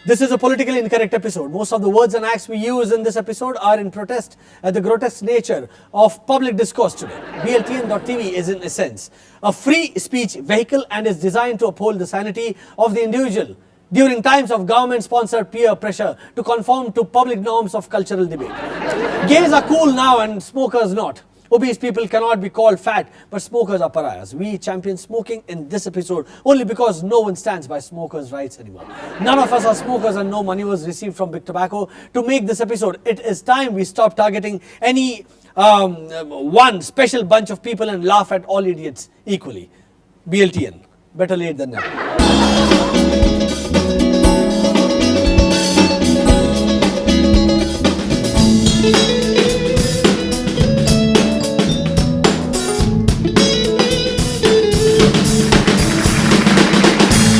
This is a politically incorrect episode. Most of the words and acts we use in this episode are in protest at the grotesque nature of public discourse today. BLTN.TV is in essence a free speech vehicle and is designed to uphold the sanity of the individual during times of government-sponsored peer pressure to conform to public norms of cultural debate. Gays are cool now and smokers not. Obese people cannot be called fat, but smokers are pariahs. We champion smoking in this episode only because no one stands by smokers' rights anymore. None of us are smokers and no money was received from Big Tobacco to make this episode. It is time we stop targeting any one special bunch of people and laugh at all idiots equally. BLTN, better late than never.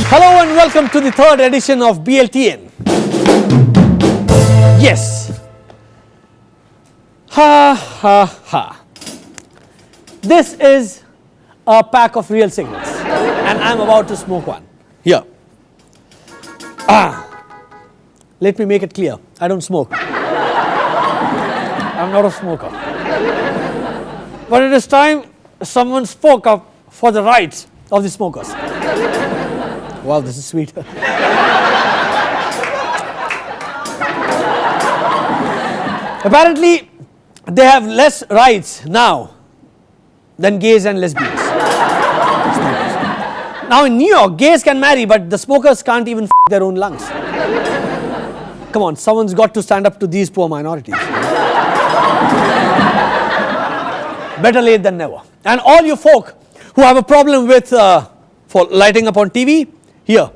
Hello and welcome to the third edition of BLTN. Yes. Ha ha ha. This is a pack of real cigarettes and I'm about to smoke one. Here. Let me make it clear. I don't smoke. I'm not a smoker. But it is time someone spoke up for the rights of the smokers. Wow, this is sweet. Apparently, they have less rights now than gays and lesbians. Now in New York, gays can marry, but the smokers can't even their own lungs. Come on, someone's got to stand up to these poor minorities. Better late than never. And all you folk who have a problem with for lighting up on TV, here.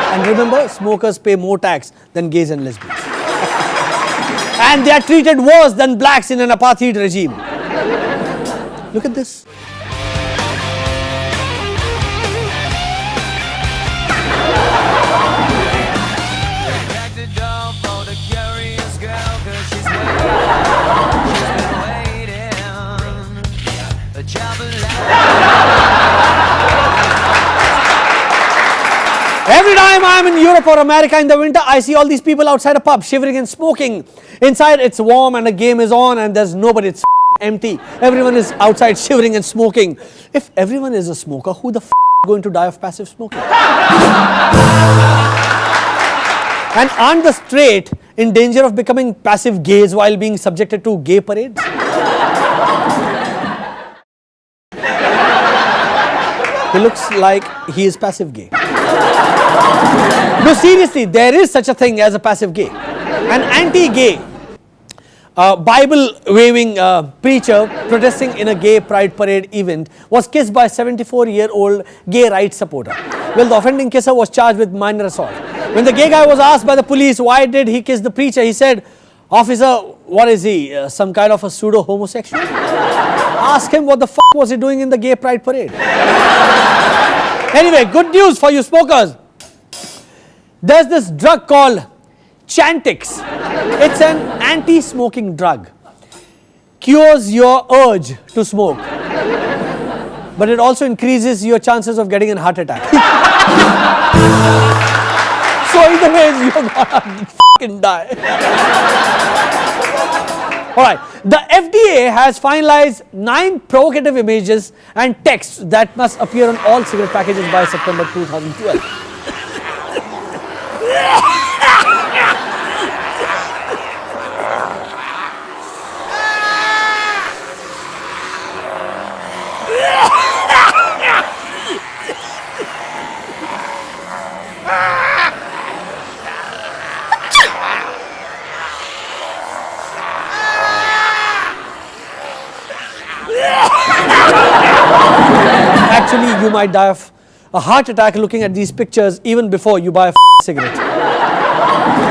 And remember, smokers pay more tax than gays and lesbians. And they are treated worse than blacks in an apartheid regime. Look at this. Every time I'm in Europe or America in the winter, I see all these people outside a pub shivering and smoking. Inside it's warm and the game is on and there's nobody, it's empty. Everyone is outside shivering and smoking. If everyone is a smoker, who the is going to die of passive smoking? And aren't the straight in danger of becoming passive gays while being subjected to gay parades? He looks like he is passive gay. No, seriously, there is such a thing as a passive gay. An anti-gay, Bible-waving preacher protesting in a gay pride parade event was kissed by a 74-year-old gay rights supporter. Well, the offending kisser was charged with minor assault. When the gay guy was asked by the police why did he kiss the preacher, he said, "Officer, what is he, some kind of a pseudo-homosexual? Ask him what the was he doing in the gay pride parade." Anyway, good news for you smokers. There's this drug called Chantix. It's an anti-smoking drug. Cures your urge to smoke. But it also increases your chances of getting a heart attack. So either way, you're gonna fucking die. Alright, the FDA has finalized 9 provocative images and texts that must appear on all cigarette packages by September 2012. Actually, you might die of a heart attack looking at these pictures even before you buy a cigarette.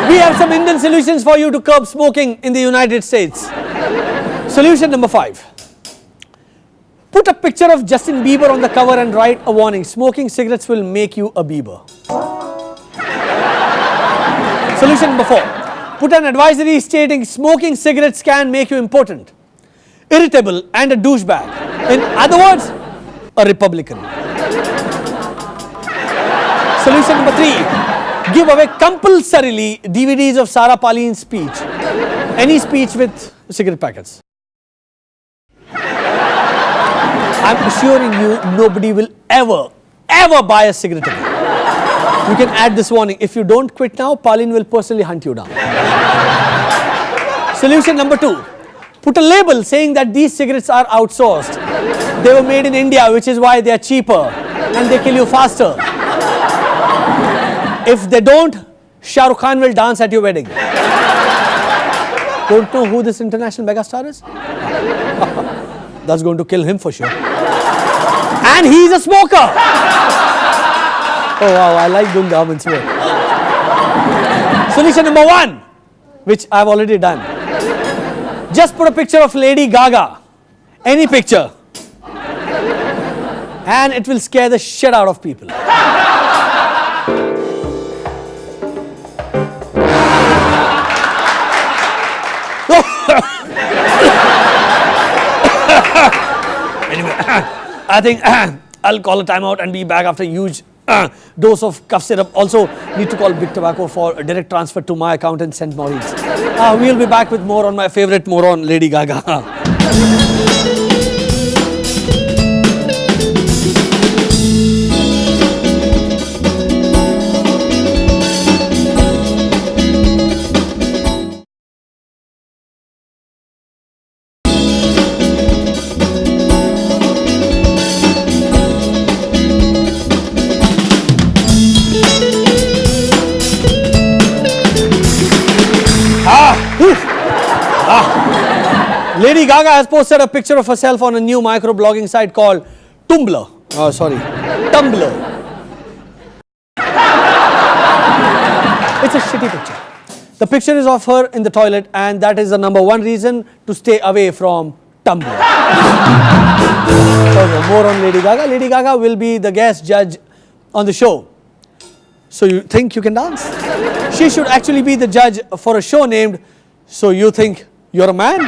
We have some Indian solutions for you to curb smoking in the United States. Solution number 5. Put a picture of Justin Bieber on the cover and write a warning. Smoking cigarettes will make you a Bieber. Solution number 4. Put an advisory stating smoking cigarettes can make you impotent, irritable and a douchebag. In other words, a Republican. Solution number 3. Give away compulsorily DVDs of Sarah Palin's speech. Any speech with cigarette packets. I'm assuring you, nobody will ever buy a cigarette again. You can add this warning. If you don't quit now, Palin will personally hunt you down. Solution number 2. Put a label saying that these cigarettes are outsourced. They were made in India, which is why they are cheaper and they kill you faster. If they don't, Shah Rukh Khan will dance at your wedding. Don't know who this international megastar is? That's going to kill him for sure. And he's a smoker. Oh wow, I like doing government smoke. Solution number 1, which I've already done. Just put a picture of Lady Gaga. Any picture. And it will scare the shit out of people. Anyway, I think I'll call a timeout and be back after a huge dose of cough syrup. Also need to call Big Tobacco for a direct transfer to my account in St. Maurice. We'll be back with more on my favorite moron, Lady Gaga. Lady Gaga has posted a picture of herself on a new microblogging site called Tumblr. Tumblr. It's a shitty picture. The picture is of her in the toilet, and that is the number 1 reason to stay away from Tumblr. Okay, more on Lady Gaga. Lady Gaga will be the guest judge on the show. So you think you can dance? She should actually be the judge for a show named So You Think You're a Man?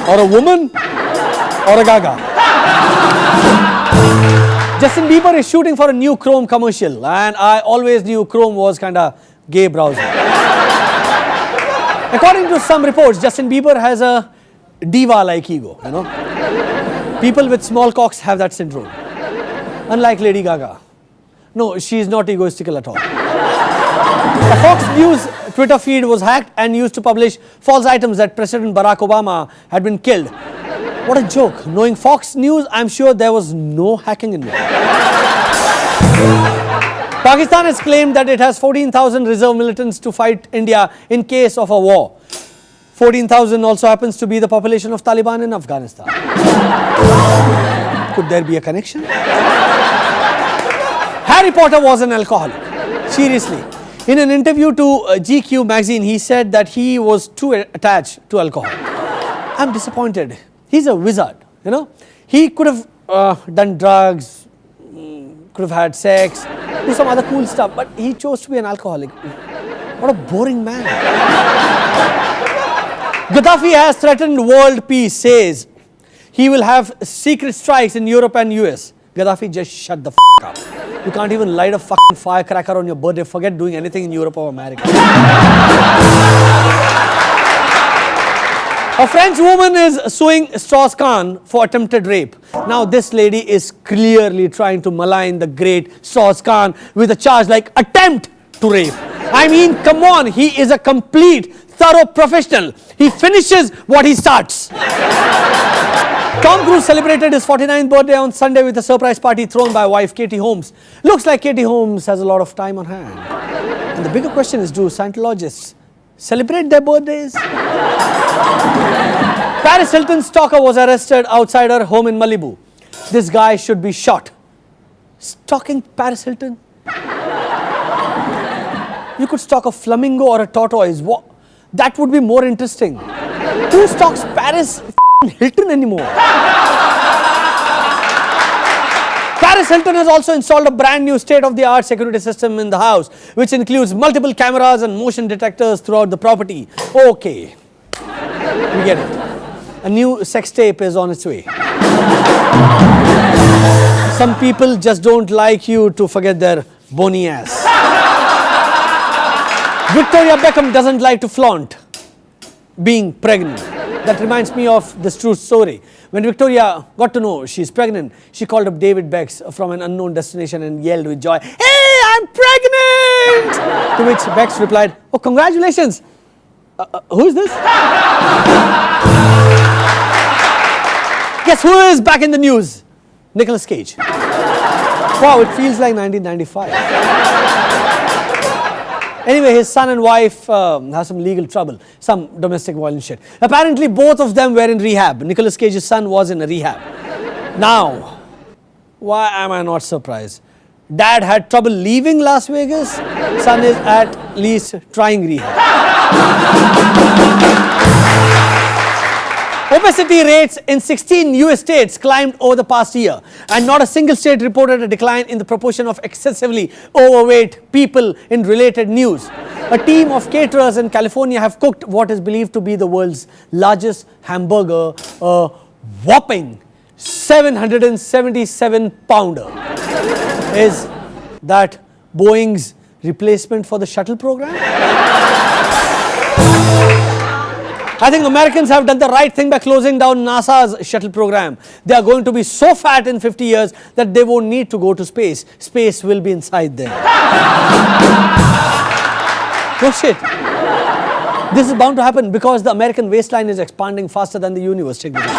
Or a woman? Or a Gaga? Justin Bieber is shooting for a new Chrome commercial, and I always knew Chrome was kind of gay browser. According to some reports, Justin Bieber has a diva-like ego, you know. People with small cocks have that syndrome. Unlike Lady Gaga. No, she is not egoistical at all. The Fox News Twitter feed was hacked and used to publish false items that President Barack Obama had been killed. What a joke. Knowing Fox News, I'm sure there was no hacking involved. Pakistan has claimed that it has 14,000 reserve militants to fight India in case of a war. 14,000 also happens to be the population of Taliban in Afghanistan. Could there be a connection? Harry Potter was an alcoholic. Seriously. In an interview to GQ magazine, he said that he was too attached to alcohol. I'm disappointed. He's a wizard, you know. He could have done drugs, could have had sex, do some other cool stuff, but he chose to be an alcoholic. What a boring man. Gaddafi has threatened world peace, says he will have secret strikes in Europe and US. Gaddafi, just shut the f*** up. You can't even light a fucking firecracker on your birthday. Forget doing anything in Europe or America. A French woman is suing Strauss-Kahn for attempted rape. Now this lady is clearly trying to malign the great Strauss-Kahn with a charge like attempt to rape. I mean, come on, he is a complete, thorough professional. He finishes what he starts. Tom Cruise celebrated his 49th birthday on Sunday with a surprise party thrown by wife Katie Holmes. Looks like Katie Holmes has a lot of time on hand. And the bigger question is, do Scientologists celebrate their birthdays? Paris Hilton's stalker was arrested outside her home in Malibu. This guy should be shot. Stalking Paris Hilton? You could stalk a flamingo or a tortoise. That would be more interesting. Who stalks Paris Hilton anymore? Paris Hilton has also installed a brand new state-of-the-art security system in the house, which includes multiple cameras and motion detectors throughout the property. Okay, we get it. A new sex tape is on its way. Some people just don't like you to forget their bony ass. Victoria Beckham doesn't like to flaunt being pregnant. That reminds me of this true story. When Victoria got to know she's pregnant, she called up David Becks from an unknown destination and yelled with joy, "Hey, I'm pregnant!" To which Becks replied, "Oh, congratulations. Who is this?" Guess who is back in the news? Nicolas Cage. Wow, it feels like 1995. Anyway, his son and wife have some legal trouble, some domestic violence shit. Apparently, both of them were in rehab. Nicolas Cage's son was in a rehab. Now, why am I not surprised? Dad had trouble leaving Las Vegas. Son is at least trying rehab. Obesity rates in 16 US states climbed over the past year, and not a single state reported a decline in the proportion of excessively overweight people in related news. A team of caterers in California have cooked what is believed to be the world's largest hamburger, a whopping 777-pounder. Is that Boeing's replacement for the shuttle program? I think Americans have done the right thing by closing down NASA's shuttle program. They are going to be so fat in 50 years that they won't need to go to space. Space will be inside them. No shit. This is bound to happen because the American waistline is expanding faster than the universe. Check this out.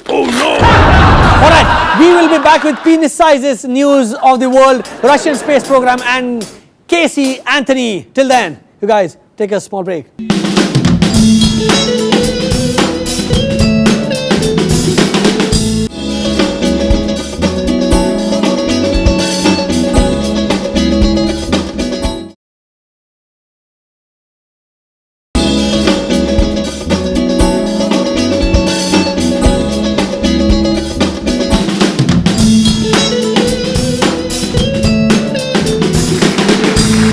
Oh no! Alright, we will be back with penis sizes, news of the world, Russian space program, and Casey Anthony. Till then, you guys take a small break.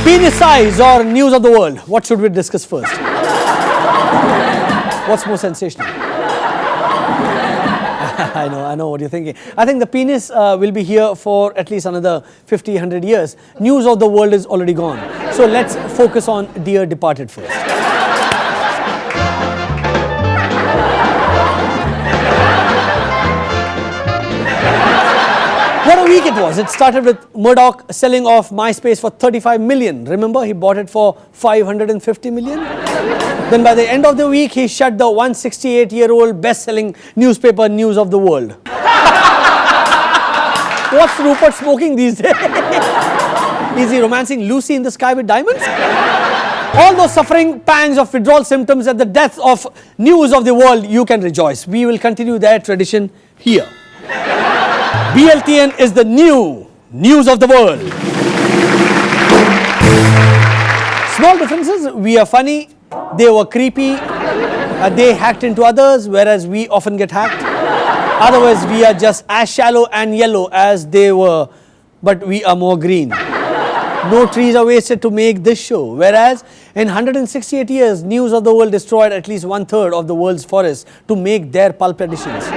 Penis size or news of the world? What should we discuss first? What's more sensational? I know what you're thinking. I think the penis will be here for at least another 50, 100 years. News of the world is already gone. So let's focus on dear departed first. What a week it was. It started with Murdoch selling off MySpace for 35 million. Remember, he bought it for 550 million? Then by the end of the week, he shut the 168-year-old best-selling newspaper News of the World. What's Rupert smoking these days? Is he romancing Lucy in the Sky with Diamonds? All those suffering pangs of withdrawal symptoms at the death of News of the World, you can rejoice. We will continue that tradition here. BLTN is the new news of the world. Small differences. We are funny. They were creepy. They hacked into others, whereas we often get hacked. Otherwise, we are just as shallow and yellow as they were, but we are more green. No trees are wasted to make this show. Whereas in 168 years, News of the World destroyed at least 1/3 of the world's forests to make their pulp editions.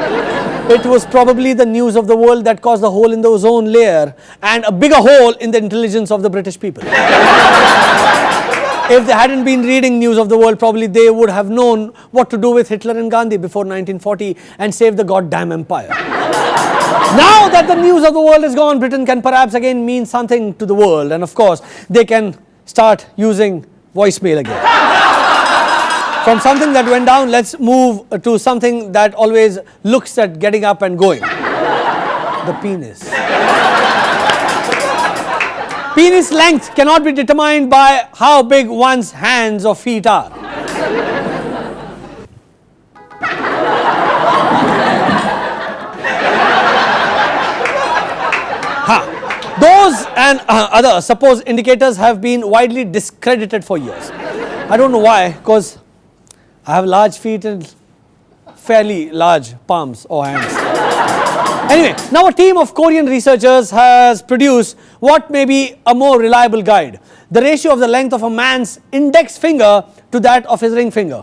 It was probably the News of the World that caused the hole in the ozone layer and a bigger hole in the intelligence of the British people. If they hadn't been reading News of the World, probably they would have known what to do with Hitler and Gandhi before 1940 and save the goddamn empire. Now that the News of the World is gone, Britain can perhaps again mean something to the world, and of course, they can start using voicemail again. From something that went down, let's move to something that always looks at getting up and going. The penis. Penis length cannot be determined by how big one's hands or feet are. Those and other supposed indicators have been widely discredited for years. I don't know why, because I have large feet and fairly large palms or hands. Anyway, now a team of Korean researchers has produced what may be a more reliable guide: the ratio of the length of a man's index finger to that of his ring finger.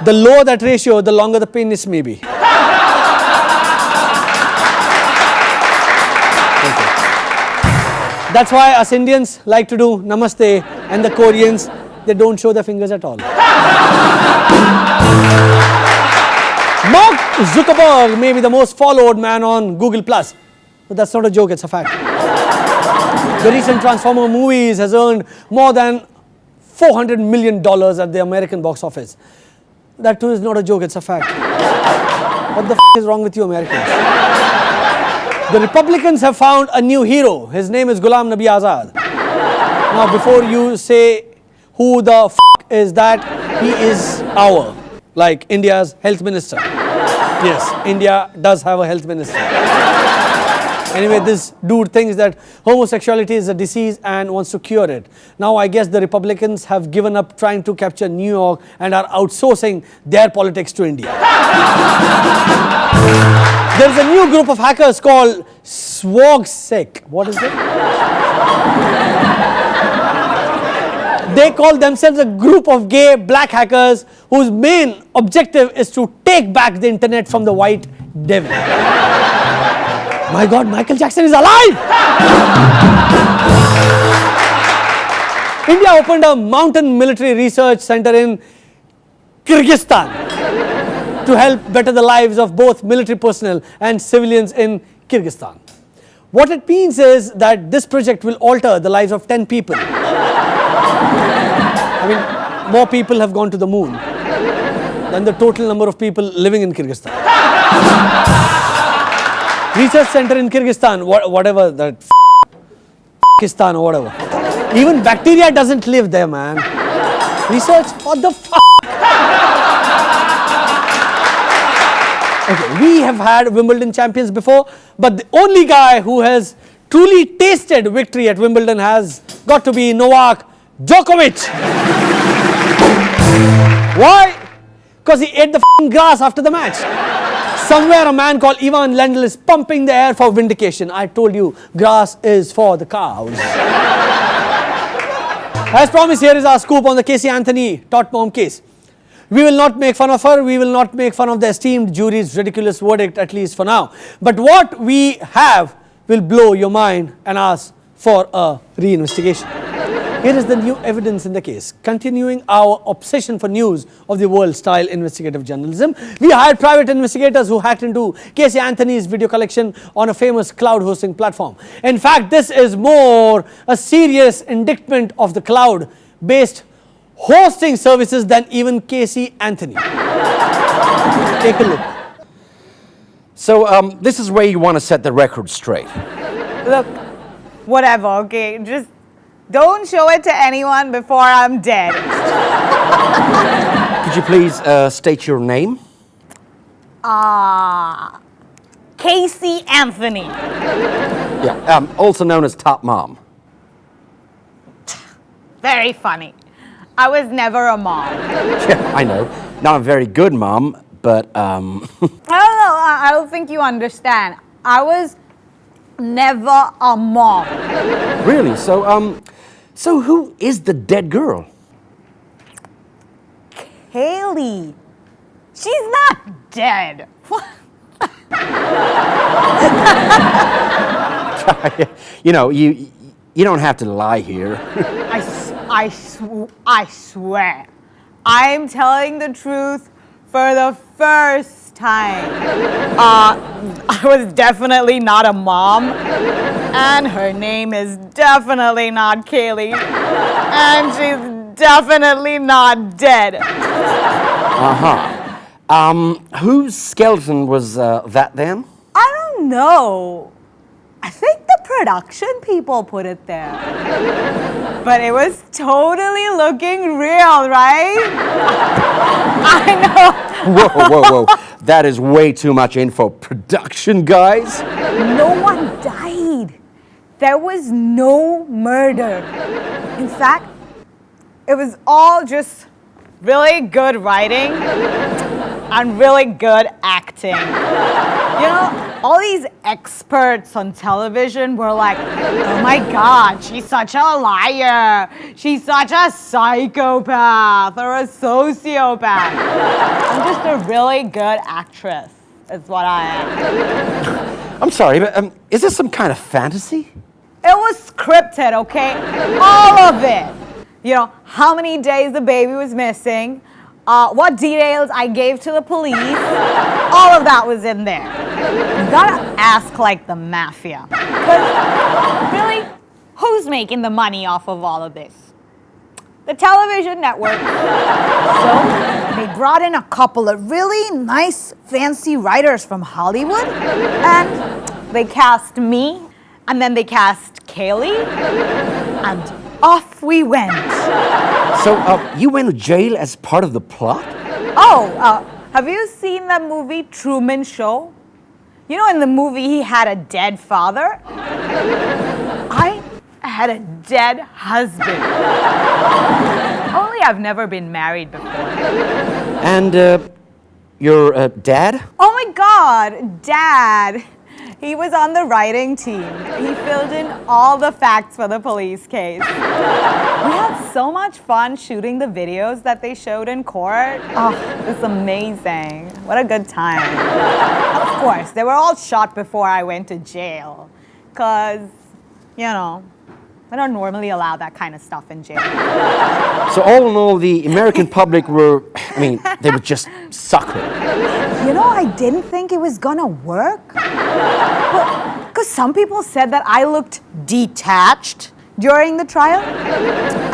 The lower that ratio, the longer the penis may be. That's why us Indians like to do Namaste, and the Koreans, they don't show their fingers at all. Mark Zuckerberg may be the most followed man on Google+. But that's not a joke, it's a fact. The recent Transformer movies has earned more than $400 million at the American box office. That too is not a joke, it's a fact. What the is wrong with you Americans? The Republicans have found a new hero. His name is Ghulam Nabi Azad. Now, before you say who the is that, he is like India's health minister. Yes, India does have a health minister. Anyway, this dude thinks that homosexuality is a disease and wants to cure it. Now, I guess the Republicans have given up trying to capture New York and are outsourcing their politics to India. There is a new group of hackers called SWOGSEC. What is it? They call themselves a group of gay black hackers whose main objective is to take back the internet from the white devil. My God, Michael Jackson is alive! India opened a mountain military research center in Kyrgyzstan to help better the lives of both military personnel and civilians in Kyrgyzstan. What it means is that this project will alter the lives of 10 people. I mean, more people have gone to the moon than the total number of people living in Kyrgyzstan. Research center in Kyrgyzstan, whatever that Pakistan or whatever. Even bacteria doesn't live there, man. Research? What the f? Okay, we have had Wimbledon champions before, but the only guy who has truly tasted victory at Wimbledon has got to be Novak Djokovic. Why? Because he ate the grass after the match. Somewhere a man called Ivan Lendl is pumping the air for vindication. I told you, grass is for the cows. As promised, here is our scoop on the Casey Anthony Tottenham case. We will not make fun of her. We will not make fun of the esteemed jury's ridiculous verdict, at least for now. But what we have will blow your mind and ask for a reinvestigation. Here is the new evidence in the case. Continuing our obsession for news of the world-style investigative journalism, we hired private investigators who hacked into Casey Anthony's video collection on a famous cloud hosting platform. In fact, this is more a serious indictment of the cloud-based hosting services than even Casey Anthony. Take a look. So, this is where you want to set the record straight. Look, whatever, okay? Just don't show it to anyone before I'm dead. Could you please state your name? Casey Anthony. Yeah, also known as Top Mom. Very funny. I was never a mom. Yeah, I know. Not a very good mom, but I don't think you understand. I was never a mom. Really? So who is the dead girl? Kaylee. She's not dead. You know, you don't have to lie here. I swear, I'm telling the truth for the first time. I was definitely not a mom, and her name is definitely not Kaylee, and she's definitely not dead. Whose skeleton was that then? I don't know. I think the production people put it there. But it was totally looking real, right? I know. Whoa. That is way too much info. Production, guys? No one died. There was no murder. In fact, it was all just really good writing and really good acting. You know, all these experts on television were like, oh my God, she's such a liar. She's such a psychopath or a sociopath. I'm just a really good actress, is what I am. I'm sorry, but is this some kind of fantasy? It was scripted, okay? All of it. You know, how many days the baby was missing, what details I gave to the police, all of that was in there. You gotta ask like the mafia. Because really, who's making the money off of all of this? The television network. So they brought in a couple of really nice, fancy writers from Hollywood, and they cast me, and then they cast Kaylee, and off we went. So, you went to jail as part of the plot? Oh, have you seen that movie Truman Show? You know, in the movie he had a dead father. I had a dead husband. Only I've never been married before. And, your dad? Oh my God, Dad. He was on the writing team. He filled in all the facts for the police case. We had so much fun shooting the videos that they showed in court. Oh, it was amazing. What a good time. Of course, they were all shot before I went to jail. Because, you know, I don't normally allow that kind of stuff in jail. So all in all, the American public were, they were just suckered. You know, I didn't think it was gonna work. But, because some people said that I looked detached during the trial.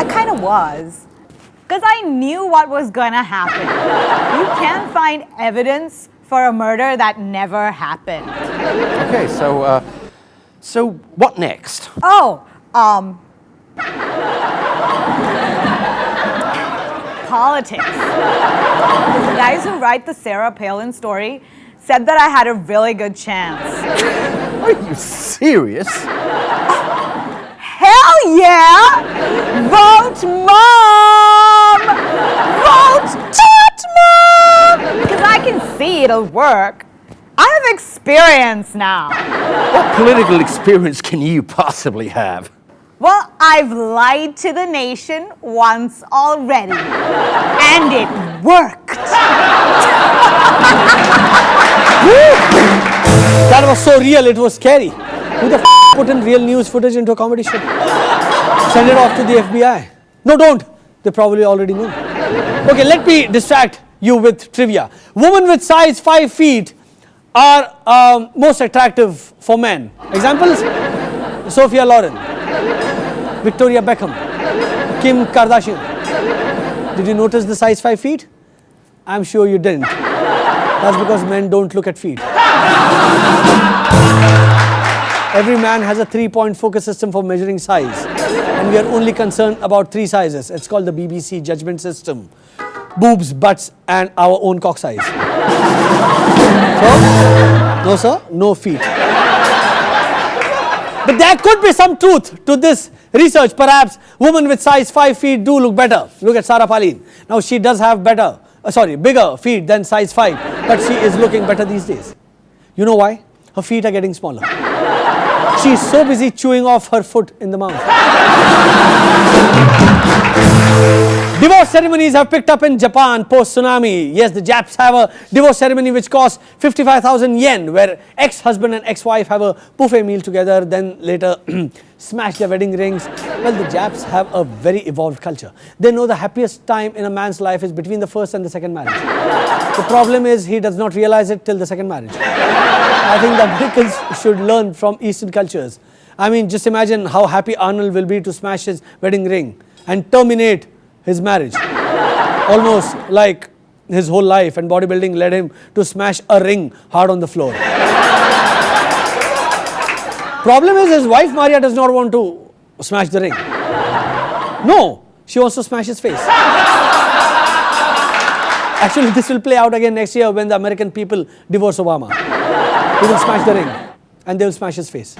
I kind of was. Because I knew what was gonna happen. You can't find evidence for a murder that never happened. Okay, so what next? Politics. The guys who write the Sarah Palin story said that I had a really good chance. Are you serious? Hell yeah! Vote Mom! Vote Toot Mom! Because I can see it'll work. I have experience now. What political experience can you possibly have? Well, I've lied to the nation once already. And it worked. That was so real, it was scary. Who the put in real news footage into a comedy show? Send it off to the FBI. No, don't. They probably already know. Okay, let me distract you with trivia. Women with size 5 feet are most attractive for men. Examples? Sophia Loren, Victoria Beckham, Kim Kardashian. Did you notice the size 5 feet? I'm sure you didn't. That's because men don't look at feet. Every man has a 3-point focus system for measuring size. And we are only concerned about 3 sizes. It's called the BBC judgment system. Boobs, butts, and our own cock size. So, no sir, no feet. But there could be some truth to this research. Perhaps women with size 5 feet do look better. Look at Sarah Palin. Now she does have bigger feet than size 5, but she is looking better these days. You know why? Her feet are getting smaller. She is so busy chewing off her foot in the mouth. Divorce ceremonies have picked up in Japan post-tsunami. Yes, the Japs have a divorce ceremony which costs 55,000 yen, where ex-husband and ex-wife have a buffet meal together, then later smash their wedding rings. Well, the Japs have a very evolved culture. They know the happiest time in a man's life is between the first and the second marriage. The problem is he does not realize it till the second marriage. I think the Americans should learn from Eastern cultures. I mean, just imagine how happy Arnold will be to smash his wedding ring and terminate his marriage. Almost like his whole life and bodybuilding led him to smash a ring hard on the floor. Problem is his wife Maria does not want to smash the ring. No, she wants to smash his face. Actually, this will play out again next year when the American people divorce Obama. He will smash the ring. and they will smash his face.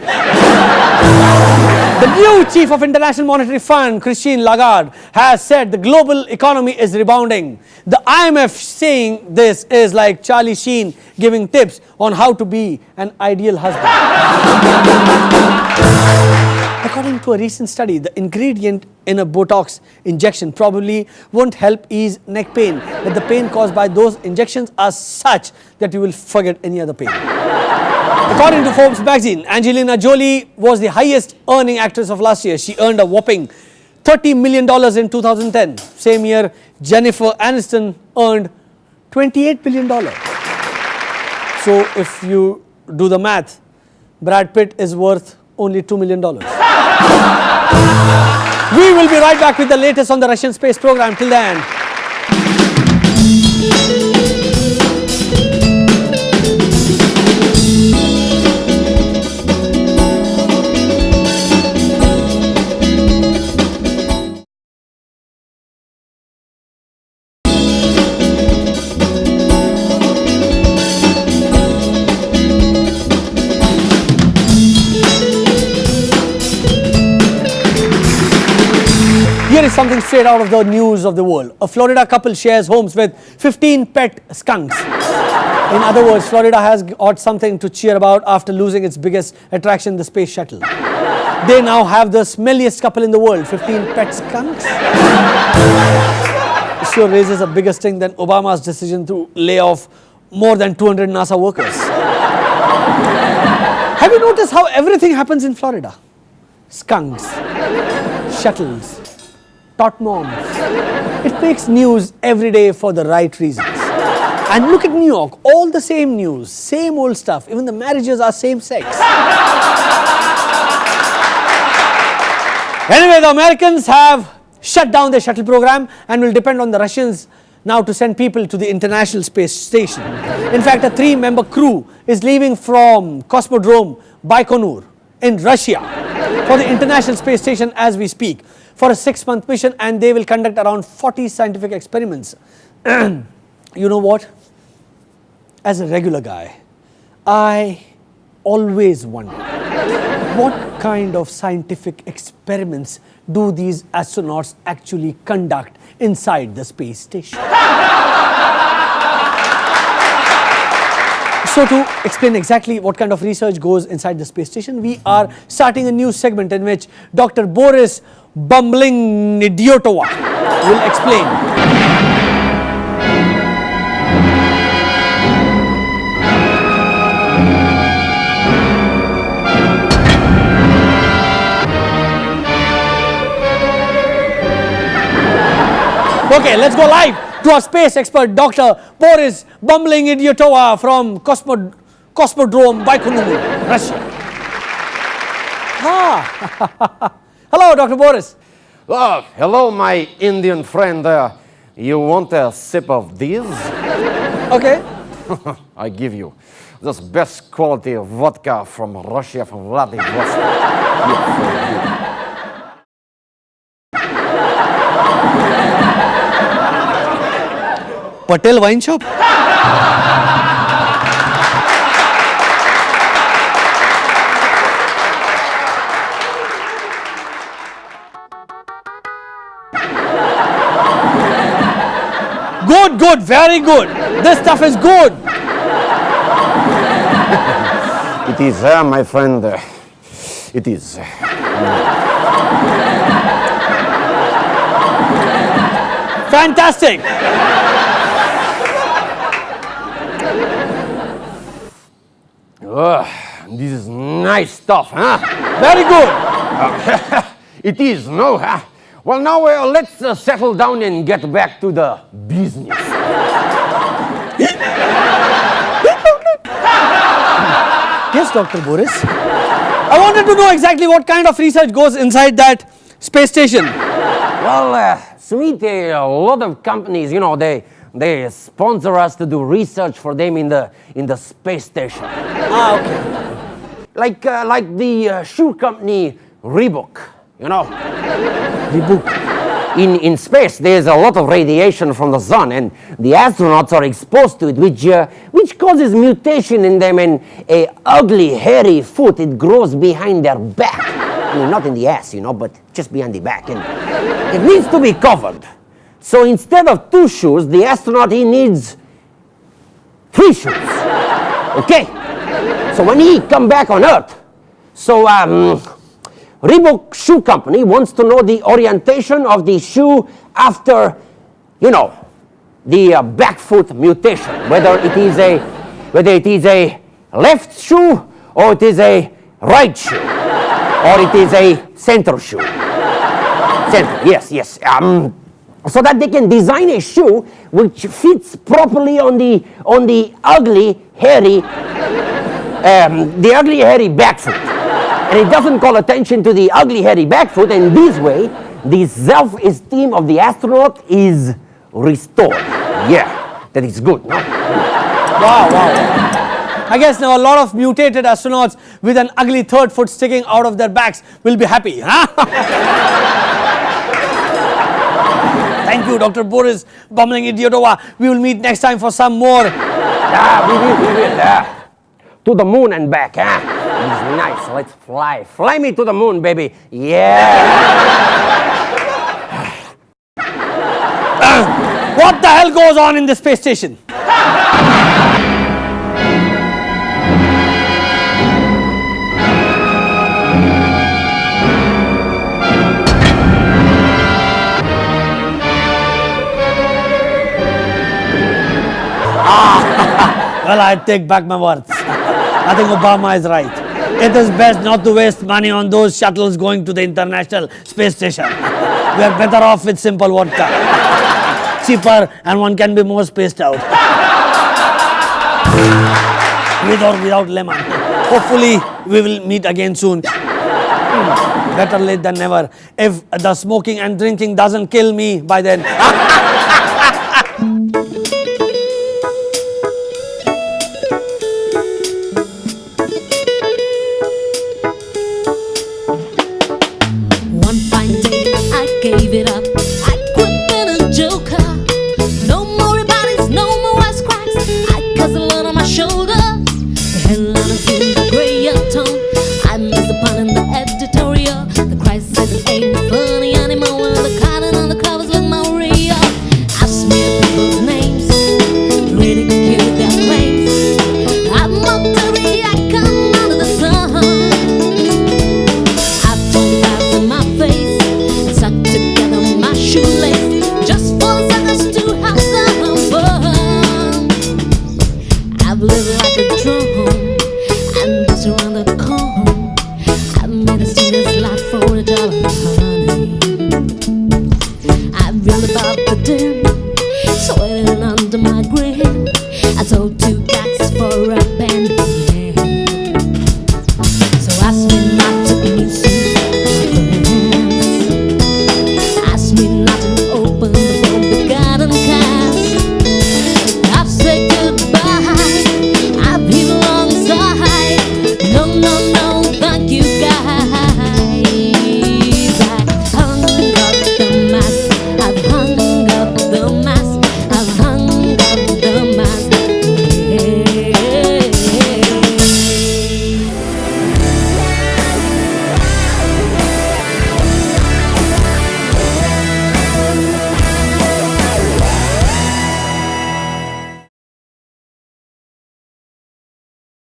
The new chief of International Monetary Fund, Christine Lagarde, has said the global economy is rebounding. The IMF saying this is like Charlie Sheen giving tips on how to be an ideal husband. According to a recent study, the ingredient in a Botox injection probably won't help ease neck pain, but the pain caused by those injections are such that you will forget any other pain. According to Forbes magazine, Angelina Jolie was the highest earning actress of last year. She earned a whopping $30 million in 2010. Same year, Jennifer Aniston earned $28 billion. So if you do the math, Brad Pitt is worth only $2 million. We will be right back with the latest on the Russian space program. Till then. Here is something straight out of the news of the world. A Florida couple shares homes with 15 pet skunks. In other words, Florida has got something to cheer about after losing its biggest attraction, the space shuttle. They now have the smelliest couple in the world, 15 pet skunks. It sure raises a bigger sting than Obama's decision to lay off more than 200 NASA workers. Have you noticed how everything happens in Florida? Skunks, shuttles, tot moms. It makes news every day for the right reasons. And look at New York, all the same news, same old stuff. Even the marriages are same sex. Anyway, the Americans have shut down their shuttle program and will depend on the Russians now to send people to the International Space Station. In fact, a 3-member crew is leaving from Cosmodrome Baikonur in Russia for the International Space Station as we speak for a 6-month mission, and they will conduct around 40 scientific experiments. You know what? As a regular guy, I always wonder what kind of scientific experiments do these astronauts actually conduct inside the space station. So to explain exactly what kind of research goes inside the space station, we are starting a new segment in which Dr. Boris Bumbling Idiotova will explain. Okay, let's go live to our space expert, Dr. Boris Bumbling Idiotova from Cosmodrome Baikonur, Russia. Hello, Dr. Boris. Oh, hello, my Indian friend. You want a sip of this? Okay. I give you this best quality of vodka from Russia, from Vladivostok. Here for you. Patel Wine Shop? Good, good, very good. This stuff is good. It is, my friend. It is. Fantastic. This is nice stuff, huh? Very good. It is, no? Huh? Well, now let's settle down and get back to the business. Yes, Dr. Boris. I wanted to know exactly what kind of research goes inside that space station. Well, sweet, a lot of companies, you know, they sponsor us to do research for them in the space station. Ah, okay. Like the shoe company Reebok, you know. Reebok. in space, there's a lot of radiation from the sun, and the astronauts are exposed to it, which causes mutation in them, and a ugly, hairy foot, it grows behind their back. I mean, not in the ass, but just behind the back. And it needs to be covered. So instead of 2 shoes, the astronaut, he needs 3 shoes. Okay? So when he come back on Earth, so Reebok Shoe Company wants to know the orientation of the shoe after, the back foot mutation, whether it is a left shoe or it is a right shoe or it is a center shoe. Center, yes. So that they can design a shoe which fits properly on the ugly, hairy back foot. And it doesn't call attention to the ugly, hairy back foot, and this way, the self-esteem of the astronaut is restored. Yeah, that is good, no? Wow. I guess now a lot of mutated astronauts with an ugly third foot sticking out of their backs will be happy, huh? Thank you, Dr. Boris Bumbling Idiotova. We will meet next time for some more. We will. To the moon and back, huh? It's nice. Let's fly. Fly me to the moon, baby. Yeah. What the hell goes on in the space station? Well, I take back my words. I think Obama is right. It is best not to waste money on those shuttles going to the International Space Station. We are better off with simple vodka. Cheaper, and one can be more spaced out. With or without lemon. Hopefully, we will meet again soon. Better late than never. If the smoking and drinking doesn't kill me by then. One fine day I gave it up. I quit being a joker. No more rebellions, no more wisecracks. I cast a lot on my shoulder. The headliners in the grayer tone. I miss the pun in the editorial. The crisis ain't funny anymore. When the cotton on the covers look more real. I smear people's names, ridicule their claims. I'm up to the icon under the sun. I've torn bags in my face, stuck together my shoelace, just for the suckers to have some fun. I've lived like a drone and bust around the corner. I've made a student's life for $1, honey. I've reeled about the den, sweating under my grin. I told 2